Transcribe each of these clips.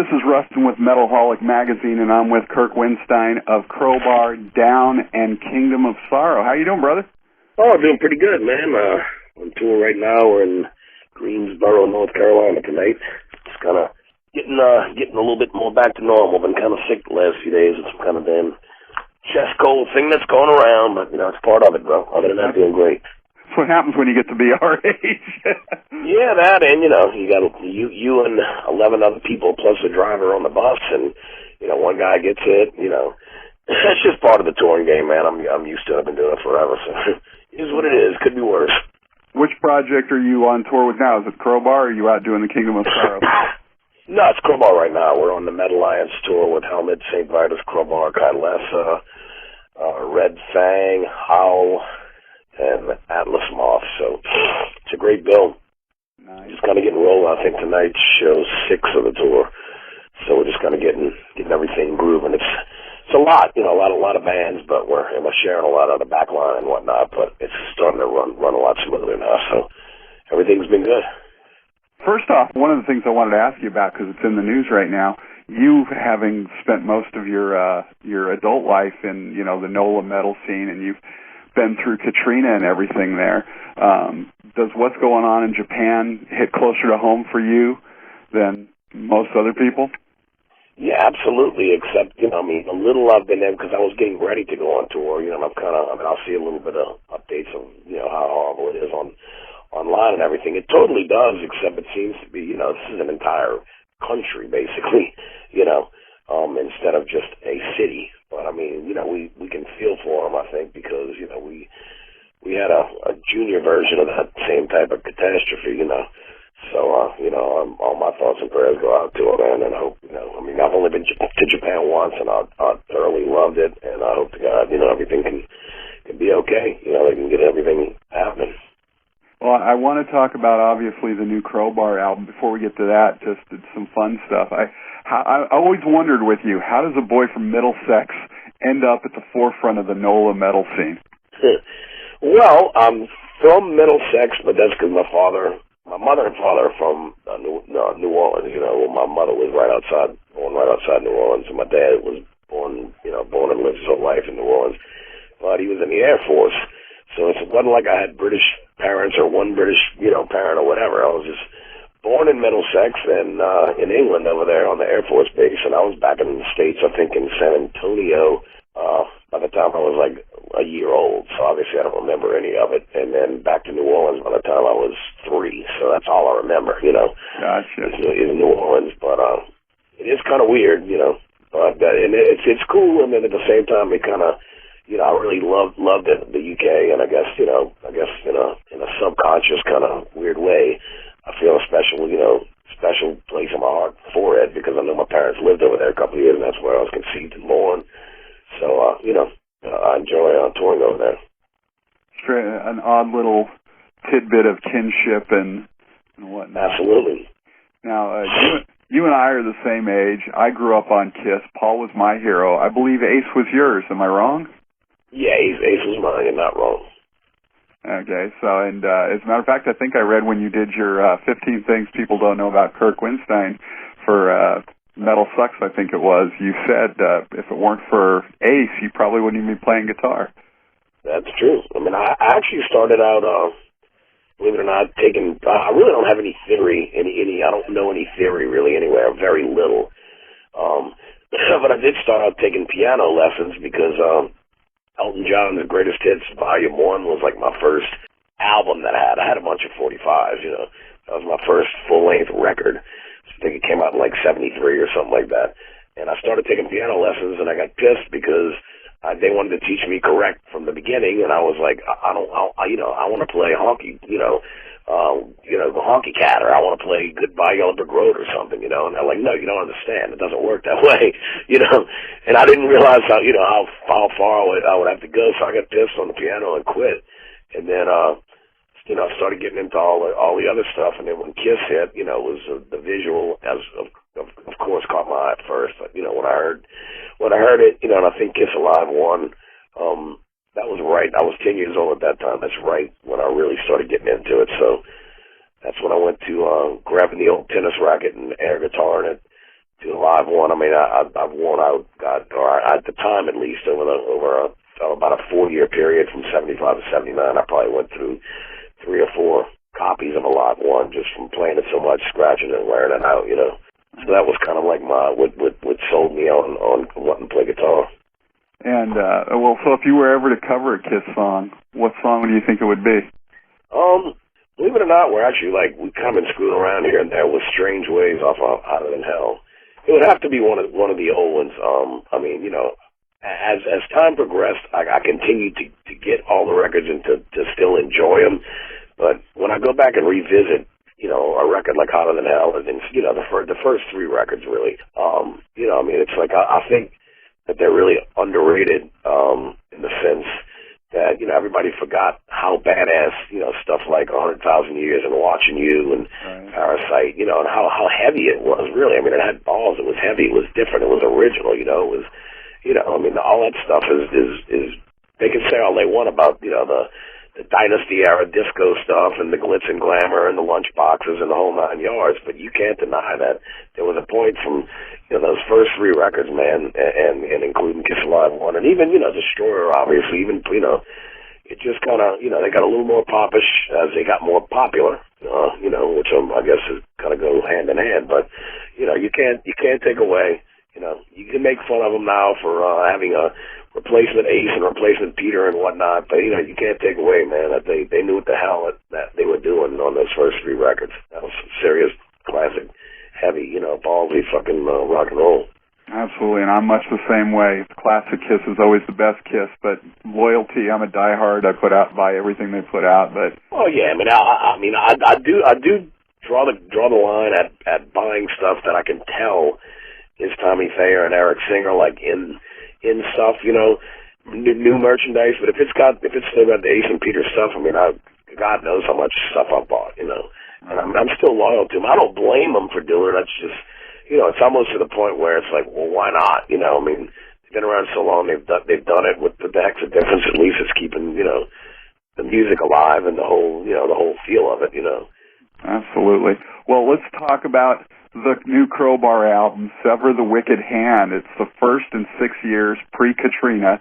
this is Rustin with Metalholic Magazine, and I'm with Kirk Windstein of Crowbar, Down, and Kingdom of Sorrow. How you doing, brother? Oh, doing pretty good, man. On tour right now. We're in Greensboro, North Carolina tonight. Just kind of getting a little bit more back to normal. Been kind of sick the last few days. It's kind of damn chest cold thing that's going around, but, it's part of it, bro. Other than that, doing great. That's what happens when you get to be our age. Yeah, that, and, you got you and 11 other people plus the driver on the bus, and, one guy gets hit, That's just part of the touring game, man. I'm used to it. I've been doing it forever, so it is what it is. Could be worse. Which project are you on tour with now? Is it Crowbar, or are you out doing the Kingdom of Sorrow? No, it's Crowbar right now. We're on the Metal Alliance tour with Helmet, St. Vitus, Crowbar, Catalessa, Red Fang, Howl, and Atlas Moth. So it's a great bill. Nice. Just kind of getting rolled. I think tonight's show 6 of the tour. So we're just kind of getting everything grooving. It's a lot, a lot of bands, but we're sharing a lot of the back line and whatnot. But it's starting to run a lot smoother now. So everything's been good. First off, one of the things I wanted to ask you about, because it's in the news right now, you having spent most of your adult life in the NOLA metal scene, and you've been through Katrina and everything there. Does what's going on in Japan hit closer to home for you than most other people? Yeah, absolutely. Except, a little I've been there because I was getting ready to go on tour. I'll see a little bit of updates of how horrible it is online and everything. It totally does, except it seems to be, this is an entire country basically, instead of just a city. But we can feel for them, I think, because we had a junior version of that same type of catastrophe, So all my thoughts and prayers go out to it, man. And I hope, I've only been to Japan once, and I thoroughly loved it. And I hope to God, everything can be okay. They can get everything happening. Well, I want to talk about, obviously, the new Crowbar album. Before we get to that, just some fun stuff. I always wondered with you, how does a boy from Middlesex end up at the forefront of the NOLA metal scene? Well, I'm from Middlesex, but that's because my mother and father are from New Orleans. My mother was born right outside New Orleans, and my dad was born and lived his whole life in New Orleans. But he was in the Air Force, so it wasn't like I had British parents or one British, parent or whatever. I was just born in Middlesex and in England over there on the Air Force base, and I was back in the States, I think in San Antonio, by the time I was like a year old. So obviously I don't remember any of it. And then back to New Orleans by the time I was 3. So that's all I remember, Gotcha. Is New Orleans. But it is kind of weird, But and it's cool, and then at the same time it kind of, I really loved the UK, and I guess in a subconscious kind of weird way, I feel a special place in my heart for it, because I know my parents lived over there a couple of years, and that's where I was conceived and born. So I enjoy touring over there. An odd little tidbit of kinship and whatnot. Absolutely. Now, you and I are the same age. I grew up on Kiss. Paul was my hero. I believe Ace was yours. Am I wrong? Yeah, Ace was mine. You're not wrong. Okay, so, and as a matter of fact, I think I read when you did your 15 Things People Don't Know About Kirk Windstein for Metal Sucks, I think it was, you said if it weren't for Ace, you probably wouldn't even be playing guitar. That's true. I actually started out, believe it or not, I really don't have any theory, I don't know any theory really anywhere, very little. But I did start out taking piano lessons because Elton John's Greatest Hits Volume 1 was like my first album that I had. I had a bunch of 45s, That was my first full-length record. I think it came out in like 73 or something like that. And I started taking piano lessons, and I got pissed because they wanted to teach me correct from the beginning, and I was like, I want to play honky, the honky cat, or I want to play Goodbye Yellow Brick Road or something, and they're like, no, you don't understand. It doesn't work that way, And I didn't realize how far I would have to go, so I got pissed on the piano and quit. And then, I started getting into all the other stuff, and then when Kiss hit, it was the visual, as of course, caught my eye at first. But when I heard it, and I think Kiss Alive 1. That was right. I was 10 years old at that time. That's right when I really started getting into it. So that's when I went to grabbing the old tennis racket and air guitar, and it do a live one. I mean, I've worn out, or at the time at least, over about a 4-year period from 75 to 79, I probably went through 3 or 4 copies of a live one just from playing it so much, scratching it and wearing it out, you know. So that was kind of like what sold me on wanting to play guitar. And, well, so if you were ever to cover a Kiss song, what song do you think it would be? Believe it or not, we've kind of been screwing around here and there with Strange Ways off of Hotter Than Hell. It would have to be one of the old ones. I mean, you know, as time progressed, I continued to get all the records and to still enjoy them. But when I go back and revisit, you know, a record like Hotter Than Hell, and you know, the first 3 records really, you know, I mean, it's like I think that they're really underrated in the sense that, you know, everybody forgot how badass, you know, stuff like 100,000 Years and Watching You and Parasite, you know, and how heavy it was, really. I mean, it had balls. It was heavy. It was different. It was original, you know. It was, you know, I mean, all that stuff is they can say all they want about, you know, the Dynasty era disco stuff and the glitz and glamour and the lunch boxes and the whole 9 yards, but you can't deny that there was a point from, you know, those first 3 records, man, and including Kiss Alive 1, and even, you know, Destroyer, obviously, even, you know, it just kind of, you know, they got a little more popish as they got more popular, you know, which I guess is kind of go hand in hand, but, you know, you can't take away, you know, you can make fun of them now for having a replacement Ace and replacement Peter and whatnot, but, you know, you can't take away, man, that they knew what the hell that they were doing on those first 3 records. That was serious, classic, heavy, you know, ballsy fucking rock and roll. Absolutely, and I'm much the same way. Classic Kiss is always the best Kiss, but loyalty, I'm a diehard. I buy everything they put out, but... Oh, yeah, I mean, I do draw the line at buying stuff that I can tell is Tommy Thayer and Eric Singer, like, in stuff, you know, new merchandise, but if it's still got the Ace and Peter stuff, I mean, God knows how much stuff I bought, you know, and I'm still loyal to them. I don't blame them for doing it. It's just, you know, it's almost to the point where it's like, well, why not? You know, I mean, they've been around so long, they've done it. What the heck's the difference? At least it's keeping, you know, the music alive and the whole feel of it, you know. Absolutely. Well, let's talk about the new Crowbar album, Sever the Wicked Hand. It's the first in 6 years pre-Katrina.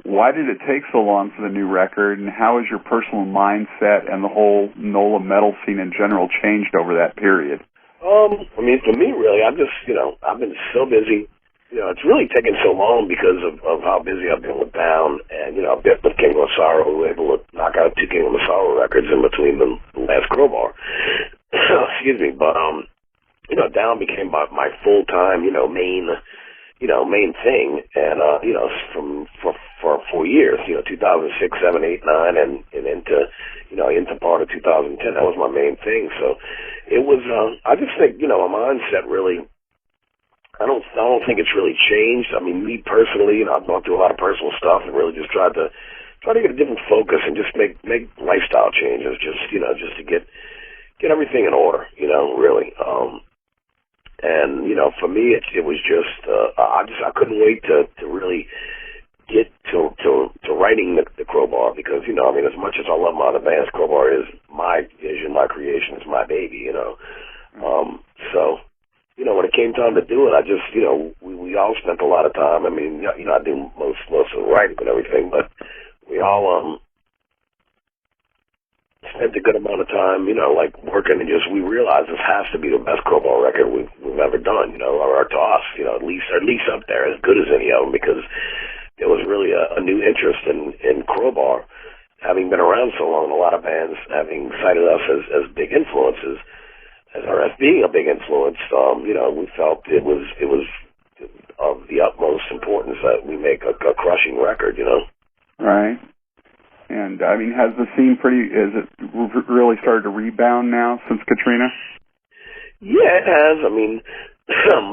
Why did it take so long for the new record, and how has your personal mindset and the whole NOLA metal scene in general changed over that period? I mean, for me, really, I've been so busy. You know, it's really taken so long because of how busy I've been with Down and, you know, a bit with Kingdom of Sorrow. We were able to knock out 2 Kingdom of Sorrow records in between the last Crowbar. Excuse me, but, you know, Down became my full-time, you know, main thing, and you know, for 4 years, you know, 2006, 7, 8, 9, and into part of 2010. That was my main thing. So it was. I just think, you know, my mindset really. I don't think it's really changed. I mean, me personally, you know, I've gone through a lot of personal stuff and really just tried to get a different focus and just make lifestyle changes. Just, you know, just to get everything in order. You know, really. And, you know, for me, it was just, I couldn't wait to really get to writing the Crowbar because, you know, I mean, as much as I love my other bands, Crowbar is my vision, my creation, it's my baby, you know. So, you know, when it came time to do it, I just, you know, we all spent a lot of time. I mean, you know, I do most of the writing and everything, but we all, spent a good amount of time, you know, like working, and just we realized this has to be the best Crowbar record we've ever done, you know, or to us, you know, at least up there, as good as any of them, because there was really a new interest in Crowbar, having been around so long. A lot of bands having cited us as big influences, as being a big influence. You know, we felt it was of the utmost importance that we make a crushing record, you know. Right. And, I mean, has the scene is it really started to rebound now since Katrina? Yeah, it has. I mean,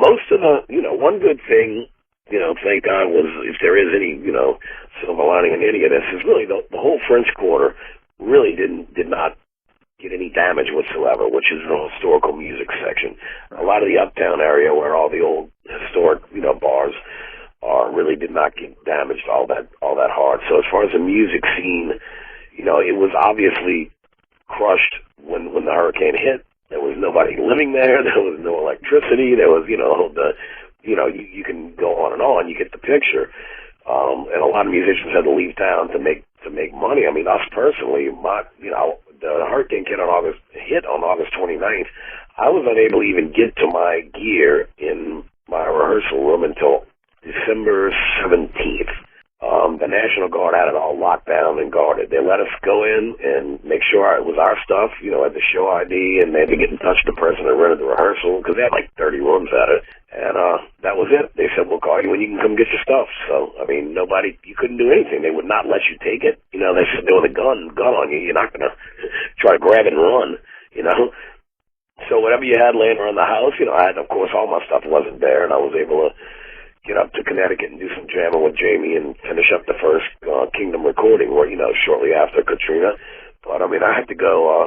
most of the, you know, one good thing, you know, thank God, was, if there is any, you know, silver lining in any of this, is really the whole French Quarter really did not get any damage whatsoever, which is the historical music section. A lot of the uptown area where all the old historic, you know, bars really did not get damaged all that hard. So as far as the music scene, you know, it was obviously crushed when the hurricane hit. There was nobody living there. There was no electricity. There was, you can go on and on. You get the picture. And a lot of musicians had to leave town to make money. I mean, us personally, the hurricane hit on August 29th. I was unable to even get to my gear in my rehearsal room until December 17th. The National Guard had it all locked down and guarded. They let us go in and make sure it was our stuff, had the show ID, and they had to get in touch with the person that rented the rehearsal, because they had like 30 rooms at it. And that was it. They said, we'll call you when you can come get your stuff. So, I mean, you couldn't do anything. They would not let you take it. They said there was a gun on you. You're not going to try to grab it and run, So whatever you had laying around the house, I had, of course, all my stuff wasn't there, and I was able to get up to Connecticut and do some jamming with Jamie and finish up the first Kingdom recording, where, shortly after Katrina. But, I mean, I had to go,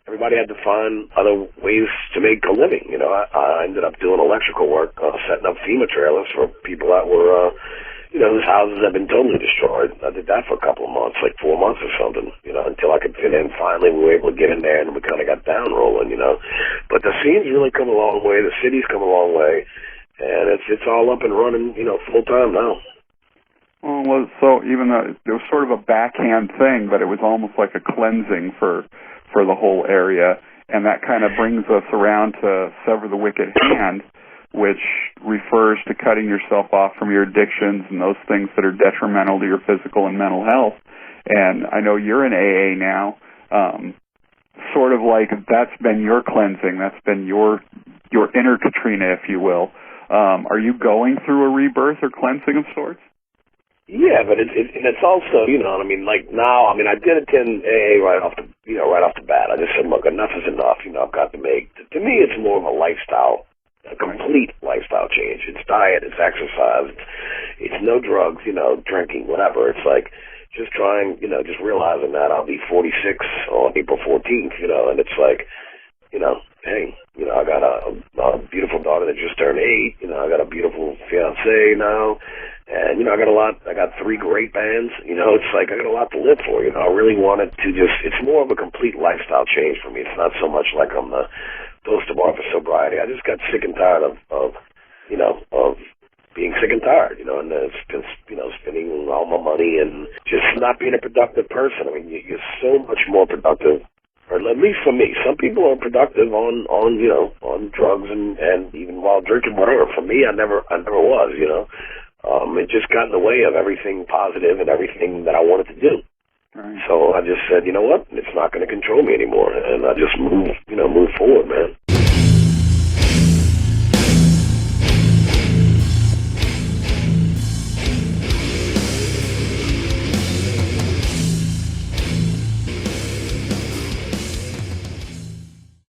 everybody had to find other ways to make a living. I ended up doing electrical work, setting up FEMA trailers for people that were, whose houses had been totally destroyed. I did that for a couple of months, like 4 months or something, until I could fit in. Finally, we were able to get in there, and we kind of got down rolling, But the scene's really come a long way. The city's come a long way. And it's all up and running, full time now. Well, so even though it was sort of a backhand thing, but it was almost like a cleansing for the whole area, and that kind of brings us around to sever the wicked hand, which refers to cutting yourself off from your addictions and those things that are detrimental to your physical and mental health. And I know you're in AA now. Sort of like that's been your cleansing. That's been your inner Katrina, if you will. Are you going through a rebirth or cleansing of sorts? Yeah, but it's also, like now, I did attend AA right off the bat. I just said, look, enough is enough. I've got to make. To me, it's more of a lifestyle, a complete lifestyle change. It's diet, it's exercise, it's no drugs, drinking, whatever. It's like just trying, just realizing that I'll be 46 on April 14th, and it's like, hey, I got a beautiful daughter that just turned 8. I got a beautiful fiance now, and I got 3 great bands. It's like I got a lot to live for. I really wanted to it's more of a complete lifestyle change for me. It's not so much like I'm the poster boy for sobriety. I just got sick and tired of being sick and tired, and spending all my money and just not being a productive person. You're so much more productive. Or at least for me, some people are productive on drugs and even while drinking, whatever. For me, I never was. It just got in the way of everything positive and everything that I wanted to do. Right. So I just said, you know what? It's not going to control me anymore, and I just moved forward, man.